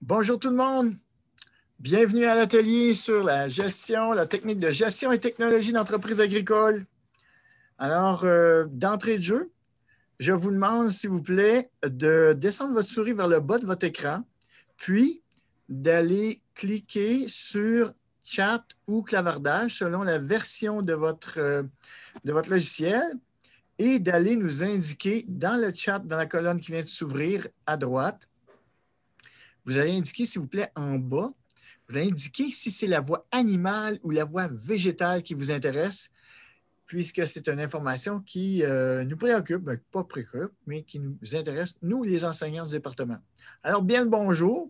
Bonjour tout le monde. Bienvenue à l'atelier sur la gestion, la technique de gestion et technologie d'entreprise agricole. Alors, d'entrée de jeu, je vous demande, s'il vous plaît, de descendre votre souris vers le bas de votre écran, puis d'aller cliquer sur chat ou clavardage selon la version de votre logiciel et d'aller nous indiquer dans le chat, dans la colonne qui vient de s'ouvrir à droite, vous allez indiquer, s'il vous plaît, en bas, vous allez indiquer si c'est la voix animale ou la voix végétale qui vous intéresse, puisque c'est une information qui nous préoccupe, pas préoccupe, mais qui nous intéresse, nous, les enseignants du département. Alors, bien le bonjour.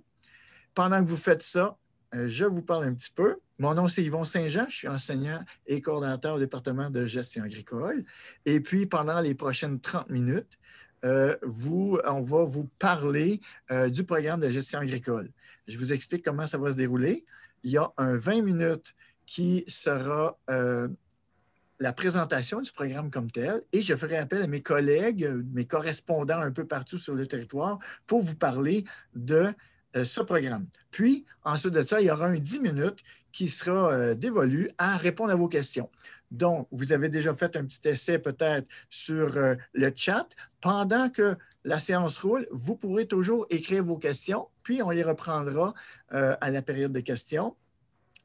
Pendant que vous faites ça, je vous parle un petit peu. Mon nom, c'est Yvon Saint-Jean. Je suis enseignant et coordonnateur au département de gestion agricole. Et puis, pendant les prochaines 30 minutes, on va vous parler du programme de gestion agricole. Je vous explique comment ça va se dérouler. Il y a un 20 minutes qui sera la présentation du programme comme tel et je ferai appel à mes collègues, mes correspondants un peu partout sur le territoire pour vous parler de ce programme. Puis, ensuite de ça, il y aura un 10 minutes qui sera dévolu à répondre à vos questions. Donc, vous avez déjà fait un petit essai peut-être sur le chat. Pendant que la séance roule, vous pourrez toujours écrire vos questions, puis on les reprendra à la période de questions.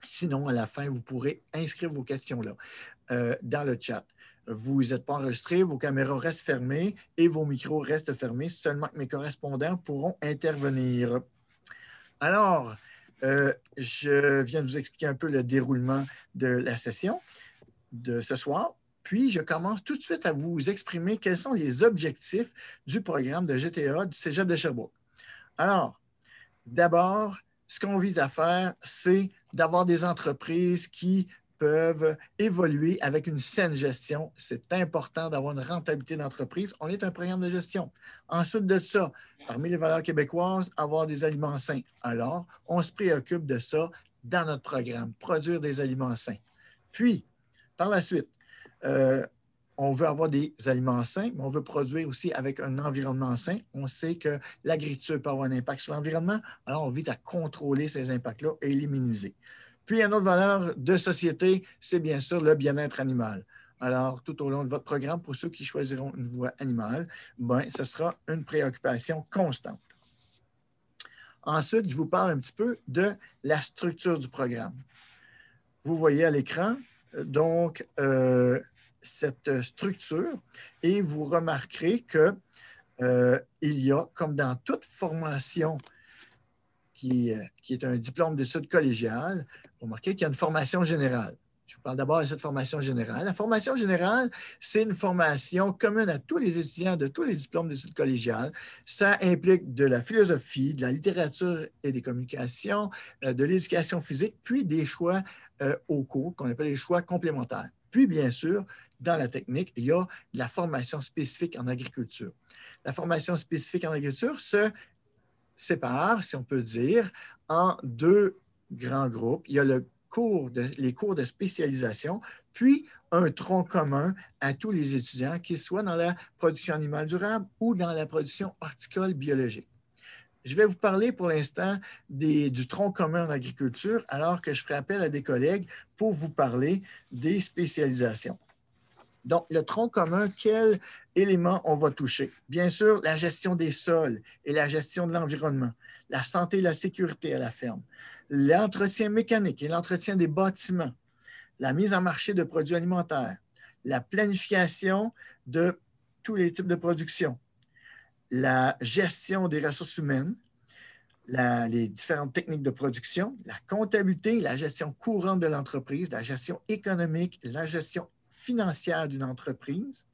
Sinon, à la fin, vous pourrez inscrire vos questions là, dans le chat. Vous n'êtes pas enregistré, vos caméras restent fermées et vos micros restent fermés, seulement que mes correspondants pourront intervenir. Alors, je viens de vous expliquer un peu le déroulement de la session de ce soir. Puis, je commence tout de suite à vous exprimer quels sont les objectifs du programme de GTA du Cégep de Sherbrooke. Alors, d'abord, ce qu'on vise à faire, c'est d'avoir des entreprises qui peuvent évoluer avec une saine gestion. C'est important d'avoir une rentabilité d'entreprise. On est un programme de gestion. Ensuite de ça, parmi les valeurs québécoises, avoir des aliments sains. Alors, on se préoccupe de ça dans notre programme, produire des aliments sains. Puis, par la suite, on veut avoir des aliments sains, mais on veut produire aussi avec un environnement sain. On sait que l'agriculture peut avoir un impact sur l'environnement, alors on vise à contrôler ces impacts-là et les minimiser. Puis, une autre valeur de société, c'est bien sûr le bien-être animal. Alors, tout au long de votre programme, pour ceux qui choisiront une voie animale, ce sera une préoccupation constante. Ensuite, je vous parle un petit peu de la structure du programme. Vous voyez à l'écran, donc, cette structure et vous remarquerez qu'il y a, comme dans toute formation qui est un diplôme d'études collégiales, vous remarquez qu'il y a une formation générale. Je vous parle d'abord de cette formation générale. La formation générale, c'est une formation commune à tous les étudiants de tous les diplômes d'études collégiales. Ça implique de la philosophie, de la littérature et des communications, de l'éducation physique, puis des choix au cours qu'on appelle les choix complémentaires. Puis, bien sûr, dans la technique, il y a la formation spécifique en agriculture. La formation spécifique en agriculture se sépare, si on peut dire, en deux grands groupes. Il y a les cours de spécialisation, puis un tronc commun à tous les étudiants, qu'ils soient dans la production animale durable ou dans la production horticole biologique. Je vais vous parler pour l'instant du tronc commun en agriculture, alors que je ferai appel à des collègues pour vous parler des spécialisations. Donc, le tronc commun, quels éléments on va toucher? Bien sûr, la gestion des sols et la gestion de l'environnement, la santé et la sécurité à la ferme, l'entretien mécanique et l'entretien des bâtiments, la mise en marché de produits alimentaires, la planification de tous les types de production, la gestion des ressources humaines, les différentes techniques de production, la comptabilité, la gestion courante de l'entreprise, la gestion économique, la gestion financière d'une entreprise.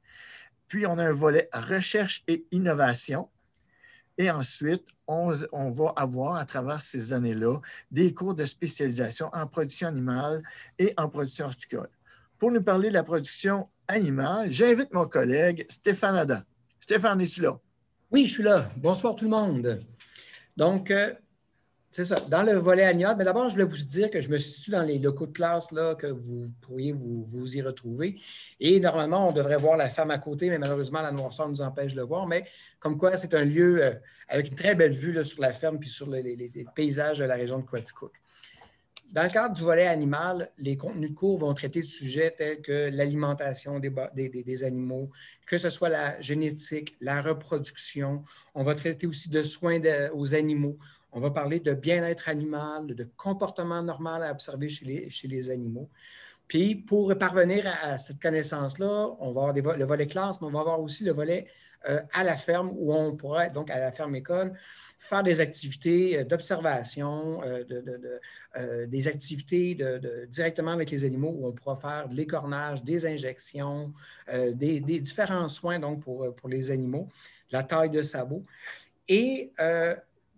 Puis, on a un volet recherche et innovation. Et ensuite, on va avoir, à travers ces années-là, des cours de spécialisation en production animale et en production horticole. Pour nous parler de la production animale, j'invite mon collègue Stéphane Adam. Stéphane, es-tu là? Oui, je suis là. Bonsoir tout le monde. Donc, c'est ça. Dans le volet animal, mais d'abord, je voulais vous dire que je me situe dans les locaux de classe là, que vous pourriez vous y retrouver. Et normalement, on devrait voir la ferme à côté, mais malheureusement, la noirceur nous empêche de le voir. Mais comme quoi, c'est un lieu avec une très belle vue là, sur la ferme puis sur les paysages de la région de Quaticook. Dans le cadre du volet animal, les contenus de cours vont traiter de sujets tels que l'alimentation des animaux, que ce soit la génétique, la reproduction. On va traiter aussi de soins aux animaux. On va parler de bien-être animal, de comportement normal à observer chez les animaux. Puis, pour parvenir à cette connaissance-là, on va avoir le volet classe, mais on va avoir aussi le volet à la ferme, où on pourra, donc à la ferme-école, faire des activités d'observation, des activités directement avec les animaux, où on pourra faire de l'écornage, des injections, des différents soins donc, pour les animaux, la taille de sabot. Et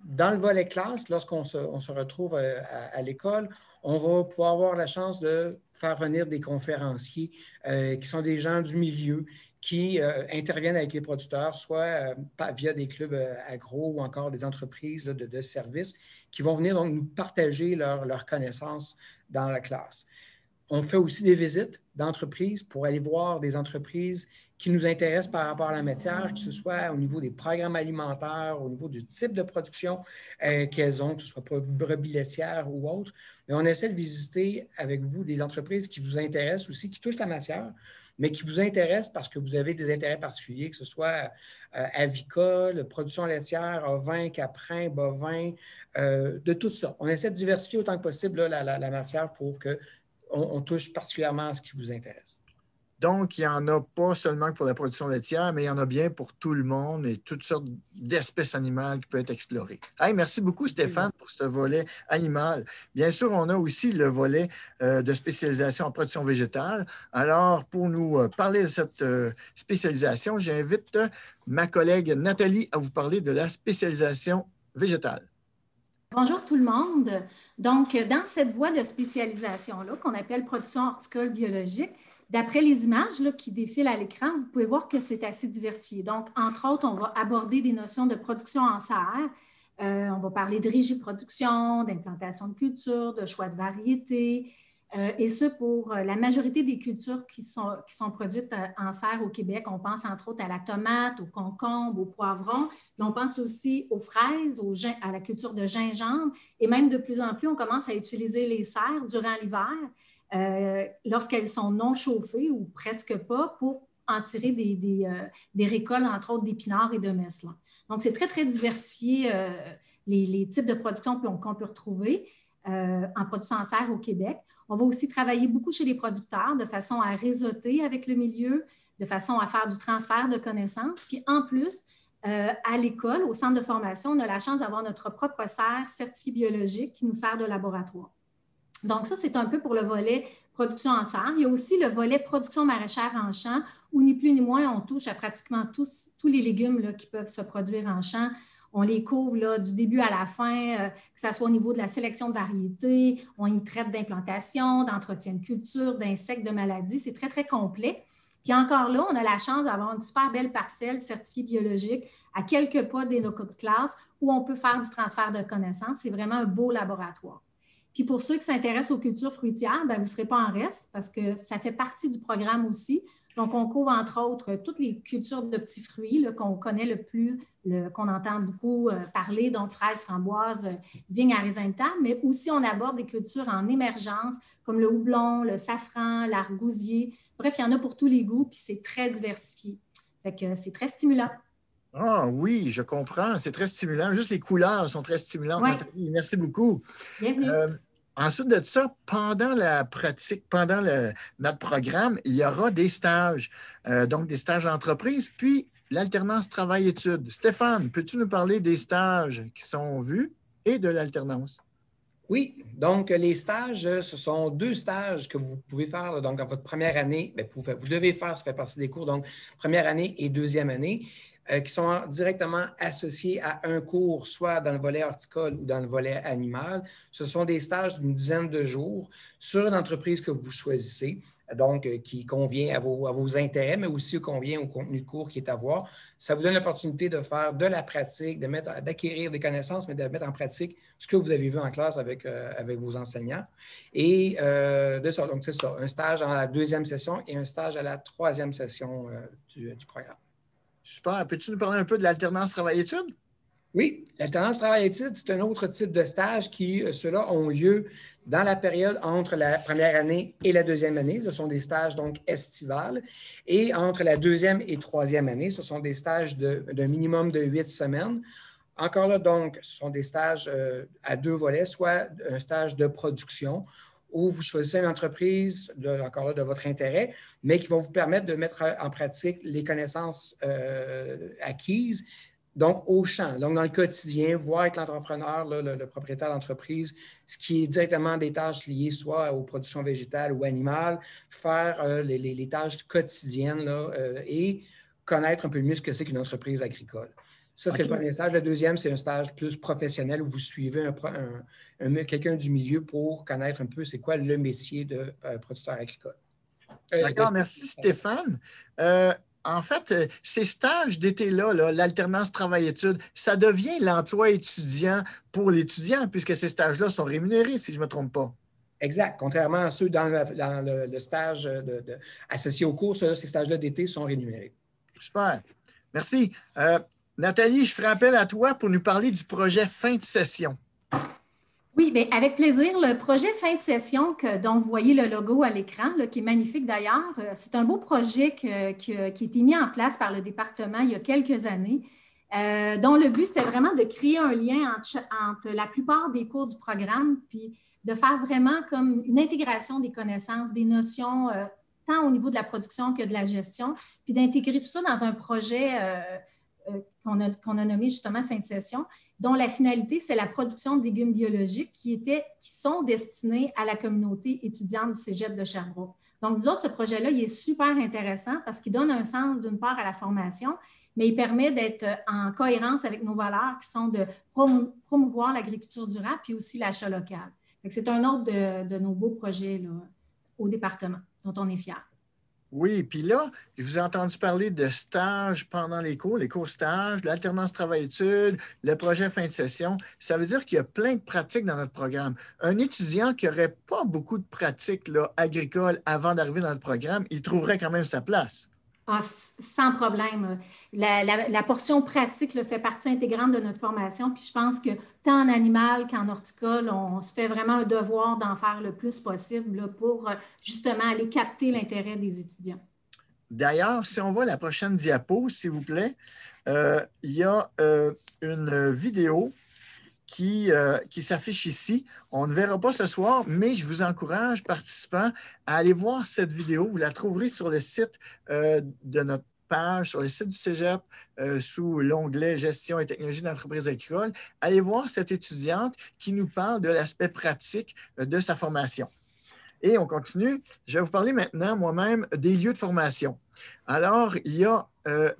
dans le volet classe, lorsqu'on se retrouve à l'école, on va pouvoir avoir la chance de faire venir des conférenciers qui sont des gens du milieu qui interviennent avec les producteurs, soit via des clubs agro ou encore des entreprises de services qui vont venir donc nous partager leurs connaissances dans la classe. On fait aussi des visites d'entreprises pour aller voir des entreprises qui nous intéressent par rapport à la matière, que ce soit au niveau des programmes alimentaires, au niveau du type de production qu'elles ont, que ce soit brebis laitières ou autre. Mais on essaie de visiter avec vous des entreprises qui vous intéressent aussi, qui touchent la matière, mais qui vous intéressent parce que vous avez des intérêts particuliers, que ce soit avicole, production laitière, ovin, caprin, bovin, de tout ça. On essaie de diversifier autant que possible là, la matière pour qu'on touche particulièrement à ce qui vous intéresse. Donc, il n'y en a pas seulement pour la production laitière, mais il y en a bien pour tout le monde et toutes sortes d'espèces animales qui peuvent être explorées. Hey, merci beaucoup, Stéphane, pour ce volet animal. Bien sûr, on a aussi le volet de spécialisation en production végétale. Alors, pour nous parler de cette spécialisation, j'invite ma collègue Nathalie à vous parler de la spécialisation végétale. Bonjour tout le monde. Donc, dans cette voie de spécialisation-là, qu'on appelle production horticole biologique, d'après les images là, qui défilent à l'écran, vous pouvez voir que c'est assez diversifié. Donc, entre autres, on va aborder des notions de production en serre. On va parler de rigiproduction, d'implantation de culture, de choix de variétés, et ce pour la majorité des cultures qui sont produites en serre au Québec. On pense entre autres à la tomate, au concombre, au poivron, mais on pense aussi aux fraises, à la culture de gingembre, et même de plus en plus, on commence à utiliser les serres durant l'hiver lorsqu'elles sont non chauffées ou presque pas pour en tirer des récoltes, entre autres d'épinards et de mesclun. Donc, c'est très, très diversifié les types de production qu'on peut retrouver en production en serre au Québec. On va aussi travailler beaucoup chez les producteurs de façon à réseauter avec le milieu, de façon à faire du transfert de connaissances. Puis en plus, à l'école, au centre de formation, on a la chance d'avoir notre propre serre certifiée biologique qui nous sert de laboratoire. Donc ça, c'est un peu pour le volet production en serre. Il y a aussi le volet production maraîchère en champ, où ni plus ni moins, on touche à pratiquement tous les légumes là, qui peuvent se produire en champ. On les couvre là, du début à la fin, que ce soit au niveau de la sélection de variétés, on y traite d'implantation, d'entretien de culture, d'insectes, de maladies. C'est très, très complet. Puis encore là, on a la chance d'avoir une super belle parcelle certifiée biologique à quelques pas des locaux de classe où on peut faire du transfert de connaissances. C'est vraiment un beau laboratoire. Puis pour ceux qui s'intéressent aux cultures fruitières, bien, vous ne serez pas en reste parce que ça fait partie du programme aussi. Donc, on couvre entre autres toutes les cultures de petits fruits qu'on connaît le plus, qu'on entend beaucoup parler, donc fraises, framboises, vignes à raisin de table, mais aussi on aborde des cultures en émergence comme le houblon, le safran, l'argousier. Bref, il y en a pour tous les goûts, puis c'est très diversifié. Fait que c'est très stimulant. Ah oui, je comprends. C'est très stimulant. Juste les couleurs sont très stimulantes, Ouais. Nathalie. Merci beaucoup. Bienvenue. Ensuite de ça, pendant la pratique, pendant notre programme, il y aura des stages, donc des stages d'entreprise, puis l'alternance travail-études. Stéphane, peux-tu nous parler des stages qui sont vus et de l'alternance? Oui, donc les stages, ce sont 2 stages que vous pouvez faire là, donc dans votre première année. Bien, vous devez faire, ça fait partie des cours, donc première année et deuxième année, qui sont directement associés à un cours, soit dans le volet horticole ou dans le volet animal. Ce sont des stages d'une dizaine de jours sur une entreprise que vous choisissez, donc qui convient à vos intérêts, mais aussi convient au contenu de cours qui est à voir. Ça vous donne l'opportunité de faire de la pratique, d'acquérir des connaissances, mais de mettre en pratique ce que vous avez vu en classe avec vos enseignants. Et de ça, donc c'est ça, un stage à la 2e session et un stage à la 3e session du programme. Super. Peux-tu nous parler un peu de l'alternance travail-études? Oui, l'alternance travail-études, c'est un autre type de stage qui, ceux-là, ont lieu dans la période entre la première année et la deuxième année. Ce sont des stages donc estivales. Et entre la deuxième et troisième année, ce sont des stages d'un minimum de 8 semaines. Encore là, donc, ce sont des stages à deux volets, soit un stage de production où vous choisissez une entreprise, encore là, de votre intérêt, mais qui vont vous permettre de mettre en pratique les connaissances acquises, donc au champ, donc dans le quotidien, voir avec l'entrepreneur, le propriétaire d'entreprise, ce qui est directement des tâches liées soit aux productions végétales ou animales, faire les tâches quotidiennes là, et connaître un peu mieux ce que c'est qu'une entreprise agricole. Ça, c'est le premier stage. Le deuxième, c'est un stage plus professionnel où vous suivez quelqu'un du milieu pour connaître un peu c'est quoi le métier de producteur agricole. D'accord, merci Stéphane. En fait, ces stages d'été-là, l'alternance travail-études, ça devient l'emploi étudiant pour l'étudiant puisque ces stages-là sont rémunérés, si je ne me trompe pas. Exact. Contrairement à ceux dans le stage associé au cours, ces stages-là d'été sont rémunérés. Super. Merci. Nathalie, je ferai appel à toi pour nous parler du projet fin de session. Oui, bien, avec plaisir. Le projet fin de session dont vous voyez le logo à l'écran, qui est magnifique d'ailleurs, c'est un beau projet qui a été mis en place par le département il y a quelques années, dont le but, c'était vraiment de créer un lien entre la plupart des cours du programme, puis de faire vraiment comme une intégration des connaissances, des notions, tant au niveau de la production que de la gestion, puis d'intégrer tout ça dans un projet qu'on a nommé justement fin de session, dont la finalité, c'est la production de légumes biologiques qui sont destinés à la communauté étudiante du Cégep de Sherbrooke. Donc, nous autres, ce projet-là, il est super intéressant parce qu'il donne un sens, d'une part, à la formation, mais il permet d'être en cohérence avec nos valeurs qui sont de promouvoir l'agriculture durable puis aussi l'achat local. C'est un autre de nos beaux projets là, au département dont on est fiers. Oui, puis là, je vous ai entendu parler de stages pendant les cours stages, l'alternance travail-études, le projet fin de session. Ça veut dire qu'il y a plein de pratiques dans notre programme. Un étudiant qui n'aurait pas beaucoup de pratiques agricoles avant d'arriver dans le programme, il trouverait quand même sa place. Ah, sans problème. La portion pratique fait partie intégrante de notre formation. Puis je pense que tant en animal qu'en horticole, on se fait vraiment un devoir d'en faire le plus possible là, pour justement aller capter l'intérêt des étudiants. D'ailleurs, si on voit la prochaine diapo, s'il vous plaît, il y a une vidéo qui s'affiche ici. On ne verra pas ce soir, mais je vous encourage, participants, à aller voir cette vidéo. Vous la trouverez sur le site de notre page, sur le site du Cégep, sous l'onglet Gestion et technologie d'entreprise agricole. Allez voir cette étudiante qui nous parle de l'aspect pratique de sa formation. Et on continue. Je vais vous parler maintenant, moi-même, des lieux de formation. Alors, il y a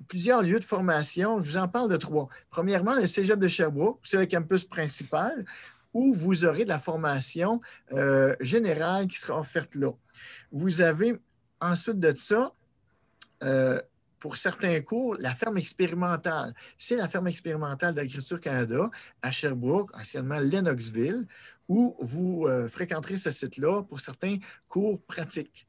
plusieurs lieux de formation. Je vous en parle de 3. Premièrement, le Cégep de Sherbrooke, c'est le campus principal où vous aurez de la formation générale qui sera offerte là. Vous avez ensuite de ça, pour certains cours, la ferme expérimentale. C'est la ferme expérimentale d'Agriculture Canada à Sherbrooke, anciennement Lennoxville, où vous fréquenterez ce site-là pour certains cours pratiques.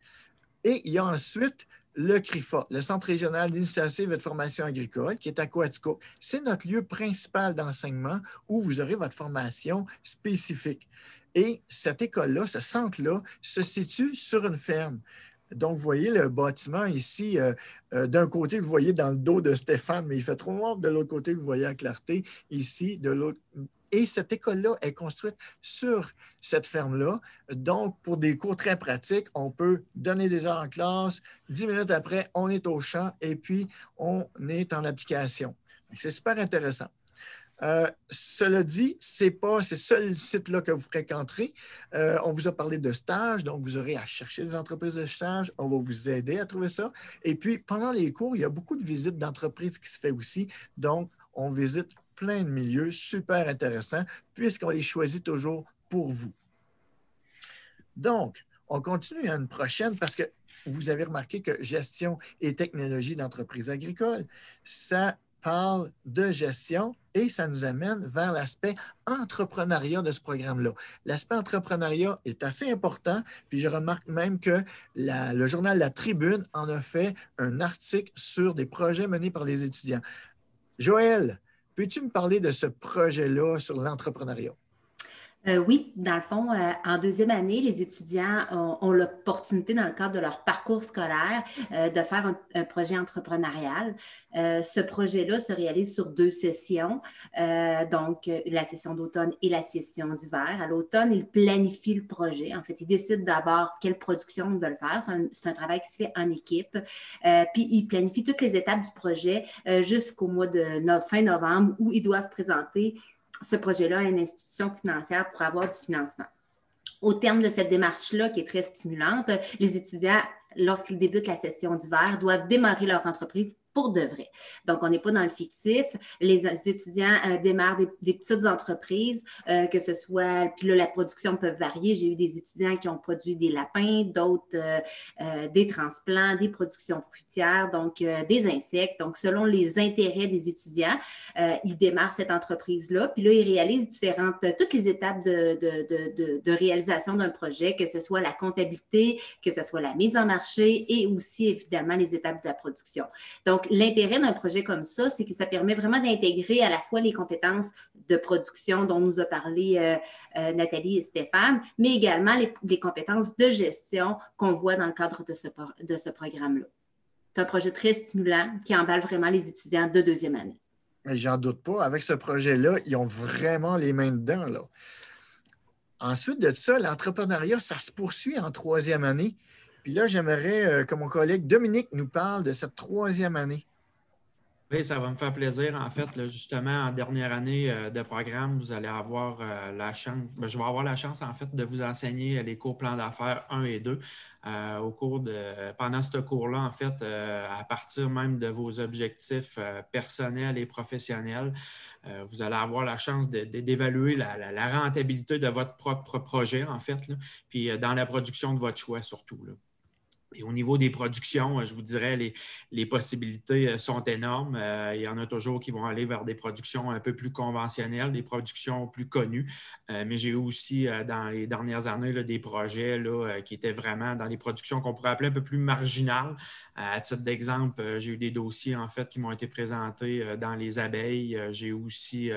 Et il y a ensuite le CRIFA, le Centre régional d'initiative et de formation agricole, qui est à Coaticook. C'est notre lieu principal d'enseignement où vous aurez votre formation spécifique. Et cette école-là, ce centre-là, se situe sur une ferme. Donc, vous voyez le bâtiment ici, d'un côté, vous voyez dans le dos de Stéphane, mais il fait trop noir. De l'autre côté, vous voyez à clarté ici, de l'autre. Et cette école-là est construite sur cette ferme-là. Donc, pour des cours très pratiques, on peut donner des heures en classe. 10 minutes après, on est au champ et puis on est en application. C'est super intéressant. Cela dit, c'est pas ce seul site-là que vous fréquenterez. On vous a parlé de stage, donc vous aurez à chercher des entreprises de stage. On va vous aider à trouver ça. Et puis, pendant les cours, il y a beaucoup de visites d'entreprises qui se fait aussi. Donc, on visite plein de milieux super intéressants puisqu'on les choisit toujours pour vous. Donc, on continue à une prochaine parce que vous avez remarqué que gestion et technologie d'entreprise agricole, ça parle de gestion et ça nous amène vers l'aspect entrepreneuriat de ce programme-là. L'aspect entrepreneuriat est assez important, puis je remarque même que le journal La Tribune en a fait un article sur des projets menés par les étudiants. Joël, Peux-tu me parler de ce projet-là sur l'entrepreneuriat? Oui, dans le fond, en deuxième année, les étudiants ont l'opportunité, dans le cadre de leur parcours scolaire, de faire un projet entrepreneurial. Ce projet-là se réalise sur 2 sessions, donc la session d'automne et la session d'hiver. À l'automne, ils planifient le projet. En fait, ils décident d'abord quelle production ils veulent faire. C'est un travail qui se fait en équipe. Puis, ils planifient toutes les étapes du projet jusqu'au mois de fin novembre où ils doivent présenter ce projet-là à une institution financière pour avoir du financement. Au terme de cette démarche-là, qui est très stimulante, les étudiants, lorsqu'ils débutent la session d'hiver, doivent démarrer leur entreprise pour de vrai. Donc, on n'est pas dans le fictif. Les étudiants démarrent des petites entreprises, que ce soit, puis là, la production peut varier. J'ai eu des étudiants qui ont produit des lapins, d'autres des transplants, des productions fruitières, donc des insectes. Donc, selon les intérêts des étudiants, ils démarrent cette entreprise-là. Puis là, ils réalisent toutes les étapes de réalisation d'un projet, que ce soit la comptabilité, que ce soit la mise en marché et aussi, évidemment, les étapes de la production. Donc, l'intérêt d'un projet comme ça, c'est que ça permet vraiment d'intégrer à la fois les compétences de production dont nous a parlé Nathalie et Stéphane, mais également les compétences de gestion qu'on voit dans le cadre de ce programme-là. C'est un projet très stimulant qui emballe vraiment les étudiants de deuxième année. Mais j'en doute pas. Avec ce projet-là, ils ont vraiment les mains dedans, là. Ensuite de ça, l'entrepreneuriat, ça se poursuit en troisième année. Puis là, j'aimerais que mon collègue Dominique nous parle de cette troisième année. Oui, ça va me faire plaisir. En fait, là, justement, en dernière année de programme, vous allez avoir la chance, je vais avoir la chance, en fait, de vous enseigner les cours plans d'affaires 1 et 2. Pendant ce cours-là, en fait, à partir même de vos objectifs personnels et professionnels, vous allez avoir la chance d'évaluer la rentabilité de votre propre projet, en fait, là, puis dans la production de votre choix surtout, là. Et au niveau des productions, je vous dirais, les possibilités sont énormes. Il y en a toujours qui vont aller vers des productions un peu plus conventionnelles, des productions plus connues. Mais j'ai eu aussi, dans les dernières années, là, des projets là, qui étaient vraiment dans des productions qu'on pourrait appeler un peu plus marginales. À titre d'exemple, j'ai eu des dossiers, en fait, qui m'ont été présentés dans les abeilles. J'ai eu aussi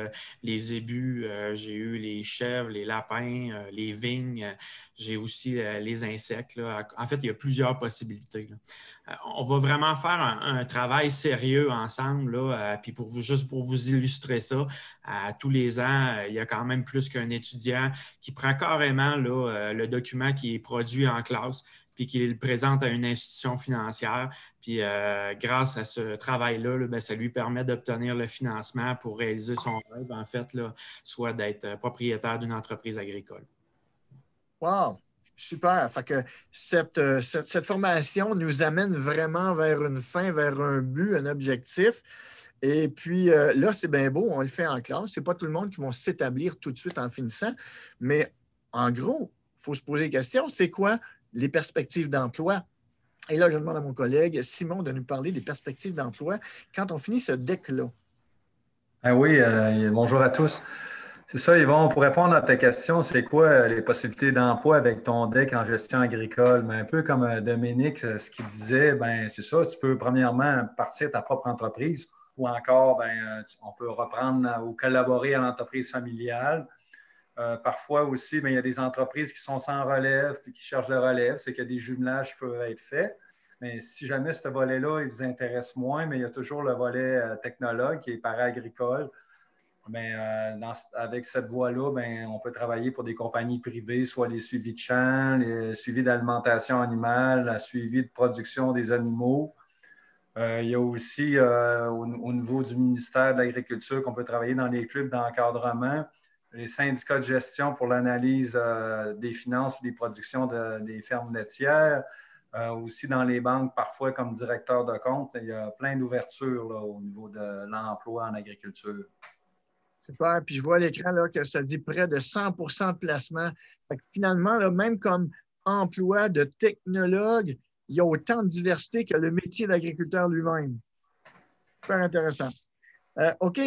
les ébus, j'ai eu les chèvres, les lapins, les vignes. J'ai aussi les insectes, là. En fait, il y a plusieurs possibilités, là. On va vraiment faire un travail sérieux ensemble, là, puis juste pour vous illustrer ça, tous les ans, il y a quand même plus qu'un étudiant qui prend carrément là, le document qui est produit en classe puis qui le présente à une institution financière. Puis grâce à ce travail-là, là, ça lui permet d'obtenir le financement pour réaliser son rêve, en fait, là, soit d'être propriétaire d'une entreprise agricole. Wow! Super. Fait que cette formation nous amène vraiment vers une fin, vers un but, un objectif. Et puis là, c'est bien beau, on le fait en classe. Ce n'est pas tout le monde qui va s'établir tout de suite en finissant. Mais en gros, il faut se poser la question, c'est quoi les perspectives d'emploi? Et là, je demande à mon collègue Simon de nous parler des perspectives d'emploi quand on finit ce deck-là. Ah oui, bonjour à tous. C'est ça, Yvon, pour répondre à ta question, c'est quoi les possibilités d'emploi avec ton deck en gestion agricole? Mais un peu comme Dominique, ce qu'il disait, ben c'est ça, tu peux premièrement partir ta propre entreprise ou encore, on peut reprendre ou collaborer à l'entreprise familiale. Parfois aussi, il y a des entreprises qui sont sans relève et qui cherchent de relève, c'est qu'il y a des jumelages qui peuvent être faits. Mais si jamais ce volet-là, il vous intéresse moins, mais il y a toujours le volet technologue qui est para-agricole. Mais avec cette voie-là, on peut travailler pour des compagnies privées, soit les suivis de champs, les suivis d'alimentation animale, le suivi de production des animaux. Il y a aussi au niveau du ministère de l'Agriculture qu'on peut travailler dans les clubs d'encadrement, les syndicats de gestion pour l'analyse des finances ou des productions des fermes laitières. Aussi dans les banques, parfois comme directeur de compte, il y a plein d'ouvertures là, au niveau de l'emploi en agriculture. Super. Puis je vois à l'écran là, que ça dit près de 100% de placement. Fait que finalement, là, même comme emploi de technologue, il y a autant de diversité que le métier d'agriculteur lui-même. Super intéressant. OK.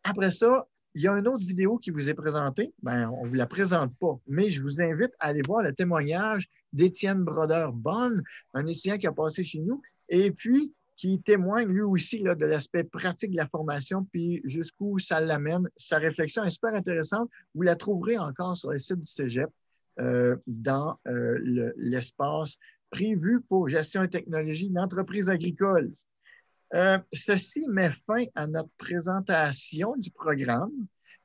Après ça, il y a une autre vidéo qui vous est présentée. On ne vous la présente pas, mais je vous invite à aller voir le témoignage d'Étienne Brodeur-Bonne, un étudiant qui a passé chez nous et puis qui témoigne lui aussi là, de l'aspect pratique de la formation, puis jusqu'où ça l'amène. Sa réflexion est super intéressante. Vous la trouverez encore sur le site du Cégep dans l'espace prévu pour gestion et technologie d'entreprise agricole. Ceci met fin à notre présentation du programme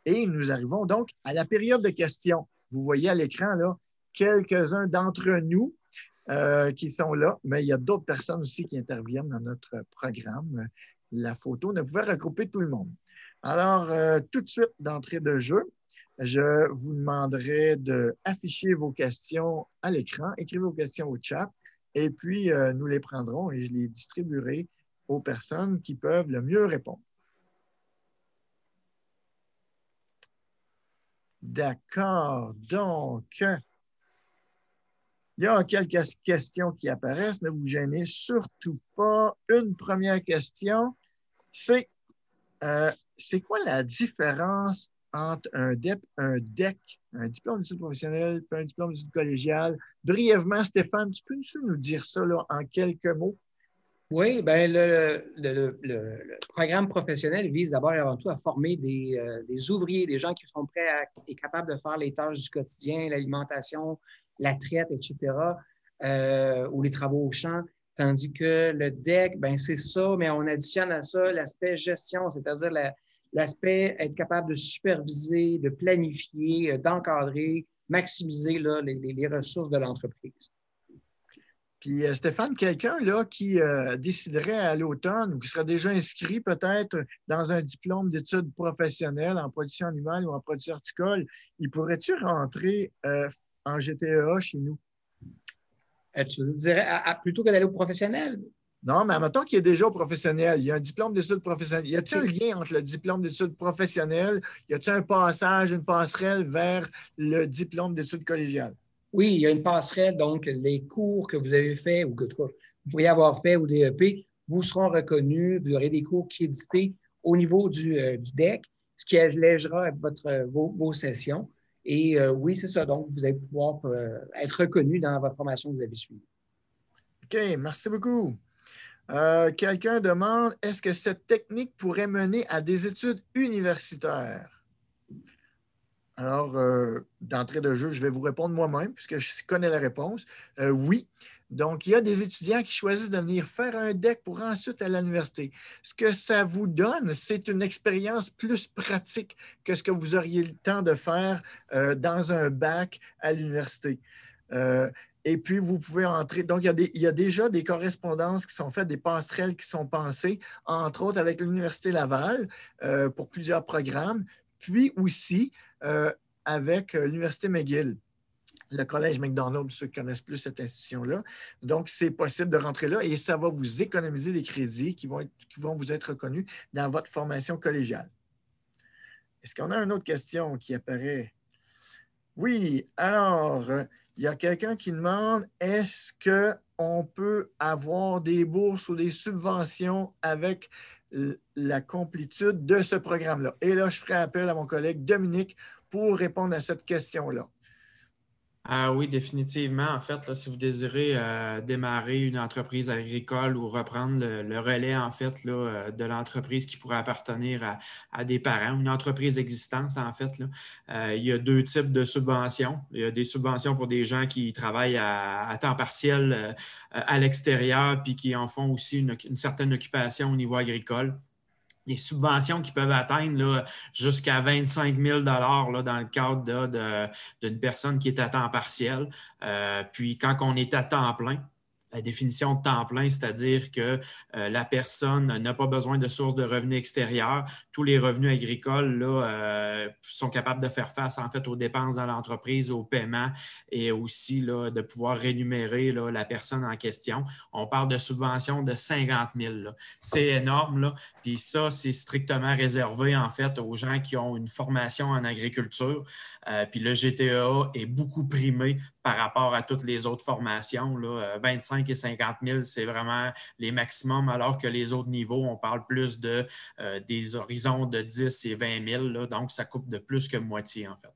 et nous arrivons donc à la période de questions. Vous voyez à l'écran là quelques-uns d'entre nous qui sont là, mais il y a d'autres personnes aussi qui interviennent dans notre programme. La photo ne pouvait regrouper tout le monde. Alors, tout de suite, d'entrée de jeu, je vous demanderai d'afficher vos questions à l'écran, écrivez vos questions au chat, et puis nous les prendrons et je les distribuerai aux personnes qui peuvent le mieux répondre. D'accord. Donc, il y a quelques questions qui apparaissent. Ne vous gênez surtout pas. Une première question, c'est quoi la différence entre un DEP, un DEC, un diplôme d'études professionnelles et un diplôme d'études collégiales? Brièvement, Stéphane, tu peux nous dire ça là, en quelques mots? Oui, bien, le programme professionnel vise d'abord et avant tout à former des ouvriers, des gens qui sont prêts et capables de faire les tâches du quotidien, l'alimentation, la traite, etc., ou les travaux au champ. Tandis que le DEC, ben c'est ça, mais on additionne à ça l'aspect gestion, c'est-à-dire l'aspect être capable de superviser, de planifier, d'encadrer, maximiser là, les ressources de l'entreprise. Puis Stéphane, quelqu'un là qui déciderait à l'automne ou qui sera déjà inscrit peut-être dans un diplôme d'études professionnelles en production animale ou en production horticole, il pourrait-tu rentrer en GTEA chez nous? Tu dirais plutôt que d'aller au professionnel? Non, mais admettons qu'il est déjà au professionnel. Il y a un diplôme d'études professionnelles. Y a-t-il un lien entre le diplôme d'études professionnelles? Y a-t-il un passage, une passerelle vers le diplôme d'études collégiales? Oui, il y a une passerelle. Donc, les cours que vous avez faits ou que vous pourriez avoir fait au DEP vous seront reconnus. Vous aurez des cours crédités au niveau du DEC, ce qui allégera vos sessions. Et oui, c'est ça. Donc, vous allez pouvoir être reconnu dans votre formation que vous avez suivie. OK, merci beaucoup. Quelqu'un demande, est-ce que cette technique pourrait mener à des études universitaires? Alors, d'entrée de jeu, je vais vous répondre moi-même puisque je connais la réponse. Oui. Donc, il y a des étudiants qui choisissent de venir faire un DEC pour ensuite aller à l'université. Ce que ça vous donne, c'est une expérience plus pratique que ce que vous auriez le temps de faire dans un bac à l'université. Et puis, vous pouvez entrer. Donc, il y a déjà des correspondances qui sont faites, des passerelles qui sont pensées, entre autres avec l'Université Laval pour plusieurs programmes, puis aussi avec l'Université McGill, le Collège McDonald, ceux qui connaissent plus cette institution-là. Donc, c'est possible de rentrer là et ça va vous économiser des crédits qui vont vous être reconnus dans votre formation collégiale. Est-ce qu'on a une autre question qui apparaît? Oui, alors, il y a quelqu'un qui demande, est-ce qu'on peut avoir des bourses ou des subventions avec la complétude de ce programme-là? Et là, je ferai appel à mon collègue Dominique pour répondre à cette question-là. Oui, définitivement. En fait, là, si vous désirez démarrer une entreprise agricole ou reprendre le relais, en fait, là, de l'entreprise qui pourrait appartenir à des parents, une entreprise existante, en fait, là, il y a deux types de subventions. Il y a des subventions pour des gens qui travaillent à temps partiel à l'extérieur puis qui en font aussi une certaine occupation au niveau agricole. Des subventions qui peuvent atteindre jusqu'à 25 000 là, dans le cadre d'une personne qui est à temps partiel. Puis quand on est à temps plein, la définition de temps plein, c'est-à-dire que la personne n'a pas besoin de sources de revenus extérieures. Tous les revenus agricoles là, sont capables de faire face en fait aux dépenses dans l'entreprise, aux paiements et aussi là, de pouvoir rémunérer là, la personne en question. On parle de subventions de 50 000. C'est énorme. Là. Puis ça, c'est strictement réservé en fait aux gens qui ont une formation en agriculture. Puis le GTEA est beaucoup primé par rapport à toutes les autres formations. Là. 25 et 50 000, c'est vraiment les maximums, alors que les autres niveaux, on parle plus des horizons de 10 et 20 000. Là, donc, ça coupe de plus que moitié, en fait.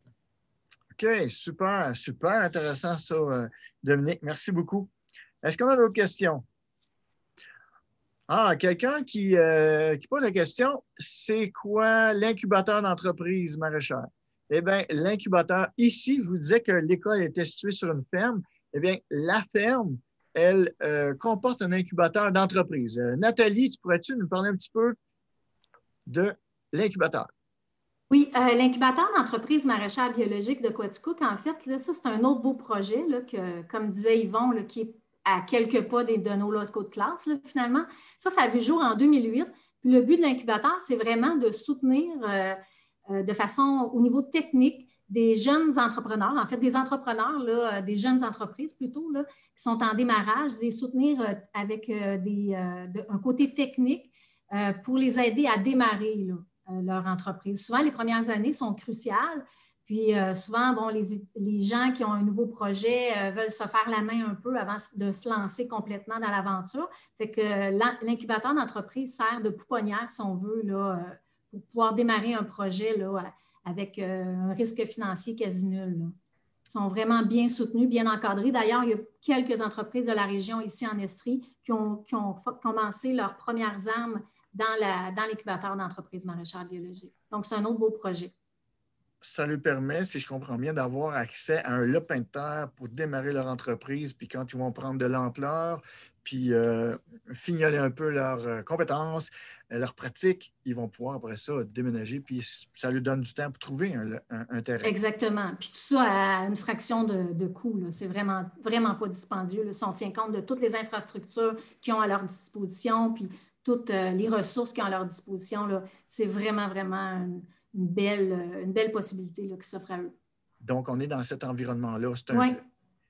OK, super, super intéressant ça, Dominique. Merci beaucoup. Est-ce qu'on a d'autres questions? Ah, quelqu'un qui pose la question, c'est quoi l'incubateur d'entreprise maraîchère? Eh bien, l'incubateur, ici, je vous disais que l'école était située sur une ferme. Eh bien, la ferme, elle comporte un incubateur d'entreprise. Nathalie, tu pourrais-tu nous parler un petit peu de l'incubateur? Oui, l'incubateur d'entreprise maraîchère biologique de Quaticook, en fait, là, ça, c'est un autre beau projet, là, que, comme disait Yvon, là, qui est à quelques pas de nos locaux de classe, là, finalement. Ça a vu jour en 2008. Puis le but de l'incubateur, c'est vraiment de soutenir de façon au niveau technique des jeunes entrepreneurs, en fait, des entrepreneurs, là, des jeunes entreprises plutôt, là, qui sont en démarrage, les soutenir avec un côté technique pour les aider à démarrer, là, leur entreprise. Souvent, les premières années sont cruciales. Puis souvent, bon, les gens qui ont un nouveau projet veulent se faire la main un peu avant de se lancer complètement dans l'aventure. Fait que l'incubateur d'entreprise sert de pouponnière, si on veut, là, pour pouvoir démarrer un projet là, avec un risque financier quasi nul, là. Ils sont vraiment bien soutenus, bien encadrés. D'ailleurs, il y a quelques entreprises de la région ici en Estrie qui ont commencé leurs premières armes dans l'incubateur d'entreprise maraîchère biologique. Donc, c'est un autre beau projet. Ça lui permet, si je comprends bien, d'avoir accès à un lopin de terre pour démarrer leur entreprise, puis quand ils vont prendre de l'ampleur, puis fignoler un peu leurs compétences, leurs pratiques, ils vont pouvoir après ça déménager, puis ça lui donne du temps pour trouver un terrain. Exactement. Puis tout ça à une fraction de coût. C'est vraiment, vraiment pas dispendieux, là. Si on tient compte de toutes les infrastructures qu'ils ont à leur disposition, puis toutes les ressources qu'ils ont à leur disposition, c'est vraiment, vraiment une belle possibilité là, qui s'offre à eux. Donc, on est dans cet environnement-là. Oui.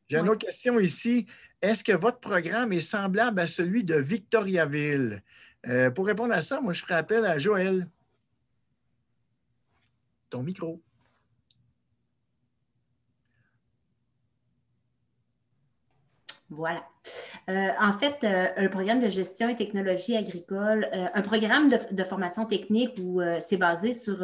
J'ai une autre question ici. Est-ce que votre programme est semblable à celui de Victoriaville? Pour répondre à ça, moi, je ferai appel à Joël. Ton micro. Voilà. En fait, un programme de gestion et technologie agricole, un programme de formation technique où c'est basé sur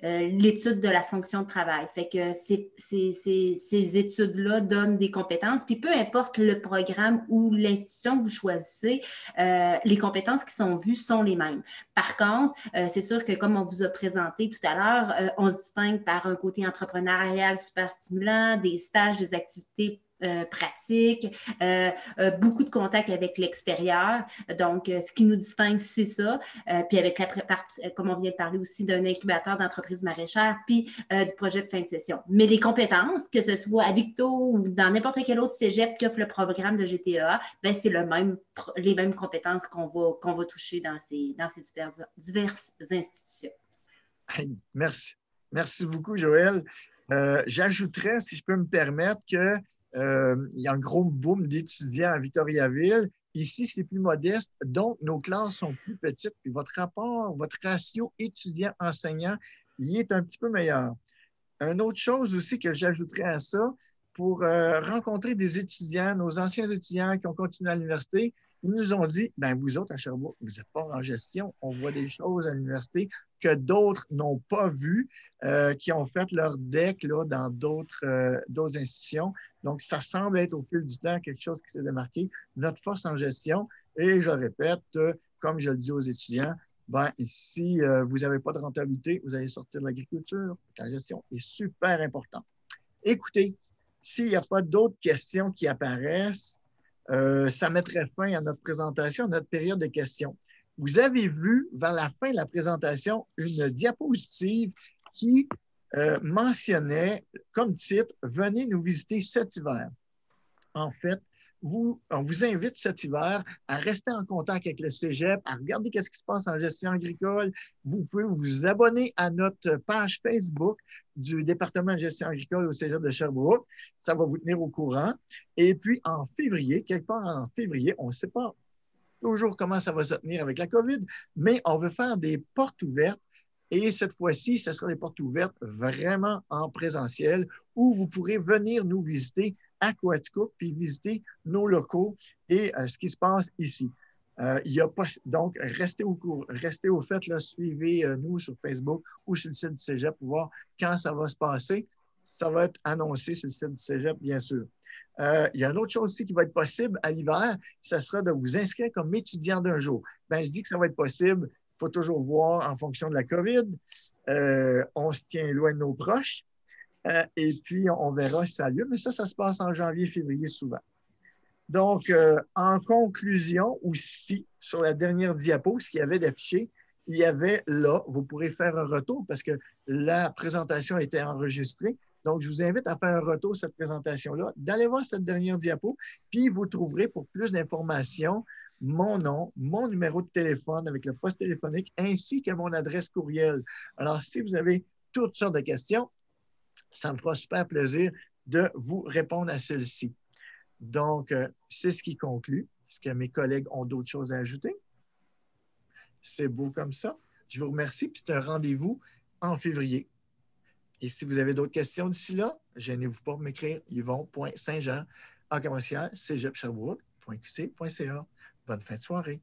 l'étude de la fonction de travail. Fait que ces études-là donnent des compétences, puis peu importe le programme ou l'institution que vous choisissez, les compétences qui sont vues sont les mêmes. Par contre, c'est sûr que comme on vous a présenté tout à l'heure, on se distingue par un côté entrepreneurial super stimulant, des stages, des activités pratiques, beaucoup de contacts avec l'extérieur. Donc, ce qui nous distingue, c'est ça. Puis avec comme on vient de parler aussi d'un incubateur d'entreprise maraîchère, puis du projet de fin de session. Mais les compétences, que ce soit à Victo ou dans n'importe quel autre cégep qui offre le programme de GTEA, bien, c'est les mêmes compétences qu'on va toucher dans ces diverses institutions. Merci. Merci beaucoup, Joël. J'ajouterais, si je peux me permettre, que il y a un gros boom d'étudiants à Victoriaville. Ici, c'est plus modeste, donc nos classes sont plus petites. Puis votre ratio étudiant-enseignant, il est un petit peu meilleur. Une autre chose aussi que j'ajouterais à ça, pour rencontrer des étudiants, nos anciens étudiants qui ont continué à l'université, ils nous ont dit, ben vous autres à Sherbrooke, vous n'êtes pas en gestion, on voit des choses à l'université que d'autres n'ont pas vues, qui ont fait leur DEC là, dans d'autres institutions. Donc, ça semble être au fil du temps quelque chose qui s'est démarqué, notre force en gestion. Et je répète, comme je le dis aux étudiants, ben, si vous n'avez pas de rentabilité, vous allez sortir de l'agriculture. La gestion est super importante. Écoutez, s'il n'y a pas d'autres questions qui apparaissent, ça mettrait fin à notre présentation, à notre période de questions. Vous avez vu vers la fin de la présentation une diapositive qui mentionnait comme titre « Venez nous visiter cet hiver ». En fait, on vous invite cet hiver à rester en contact avec le cégep, à regarder ce qui se passe en gestion agricole. Vous pouvez vous abonner à notre page Facebook du département de gestion agricole au cégep de Sherbrooke. Ça va vous tenir au courant. Et puis, en février, quelque part en février, on ne sait pas toujours comment ça va se tenir avec la COVID, mais on veut faire des portes ouvertes. Et cette fois-ci, ce sera des portes ouvertes vraiment en présentiel où vous pourrez venir nous visiter à Quaticook puis visiter nos locaux et ce qui se passe ici. Donc, restez au fait, là, suivez-nous sur Facebook ou sur le site du cégep pour voir quand ça va se passer. Ça va être annoncé sur le site du cégep, bien sûr. Il y a une autre chose aussi qui va être possible à l'hiver, ce sera de vous inscrire comme étudiant d'un jour. Bien, je dis que ça va être possible. Il faut toujours voir en fonction de la COVID. On se tient loin de nos proches. Et puis, on verra si ça a lieu. Mais ça se passe en janvier, février souvent. Donc, en conclusion, aussi, sur la dernière diapo, ce qu'il y avait d'affiché, il y avait là, vous pourrez faire un retour parce que la présentation était enregistrée. Donc, je vous invite à faire un retour sur cette présentation-là, d'aller voir cette dernière diapo, puis vous trouverez pour plus d'informations mon nom, mon numéro de téléphone avec le poste téléphonique, ainsi que mon adresse courriel. Alors, si vous avez toutes sortes de questions, ça me fera super plaisir de vous répondre à celles-ci. Donc, c'est ce qui conclut. Est-ce que mes collègues ont d'autres choses à ajouter? C'est beau comme ça. Je vous remercie, puis c'est un rendez-vous en février. Et si vous avez d'autres questions d'ici là, gênez-vous pas pour m'écrire yvon.saint-jean@cégeps-sherbrooke.qc.ca. Bonne fin de soirée.